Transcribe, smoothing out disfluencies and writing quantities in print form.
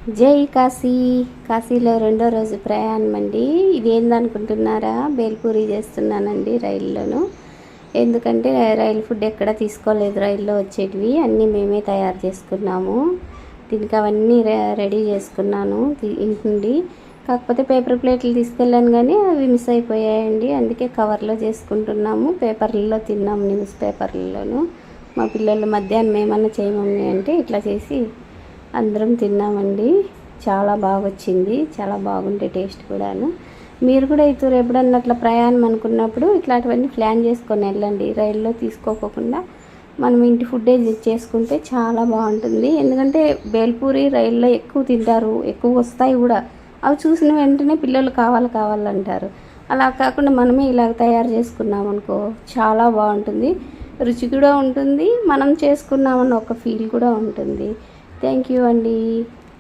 జై కాశీ. కాశీలో రెండో రోజు ప్రయాణం అండి. ఇదేందనుకుంటున్నారా? బేల్పూరి చేస్తున్నానండి రైల్లోను. ఎందుకంటే రైలు ఫుడ్ ఎక్కడ తీసుకోలేదు, రైల్లో వచ్చేటివి అన్నీ మేమే తయారు చేసుకున్నాము. దీనికి అవన్నీ రెడీ చేసుకున్నాను ఇంటి నుండి. కాకపోతే పేపర్ ప్లేట్లు తీసుకెళ్ళాను కానీ అవి మిస్ అయిపోయాయండి. అందుకే కవర్లో చేసుకుంటున్నాము. పేపర్లలో తిన్నాము, న్యూస్ పేపర్లలోను. మా పిల్లలు మధ్యాహ్నం ఏమన్నా చేయమని అంటే ఇట్లా చేసి అందరం తిన్నామండి. చాలా బాగా వచ్చింది, చాలా బాగుండే టేస్ట్ కూడాను. మీరు కూడా ఇతరు ఎప్పుడన్నా అట్లా ప్రయాణం అనుకున్నప్పుడు ఇట్లాంటివన్నీ ప్లాన్ చేసుకొని వెళ్ళండి. రైల్లో తీసుకోకుండా మనం ఇంటి ఫుడ్డే చేసుకుంటే చాలా బాగుంటుంది. ఎందుకంటే బేల్పూరి రైల్లో ఎక్కువ తింటారు, ఎక్కువ వస్తాయి కూడా. అవి చూసిన వెంటనే పిల్లలు కావాలంటారు. అలా కాకుండా మనమే ఇలా తయారు చేసుకున్నాం అనుకో చాలా బాగుంటుంది, రుచి కూడా ఉంటుంది, మనం చేసుకున్నామన్న ఒక ఫీల్ కూడా ఉంటుంది. థ్యాంక్ యూ అండి.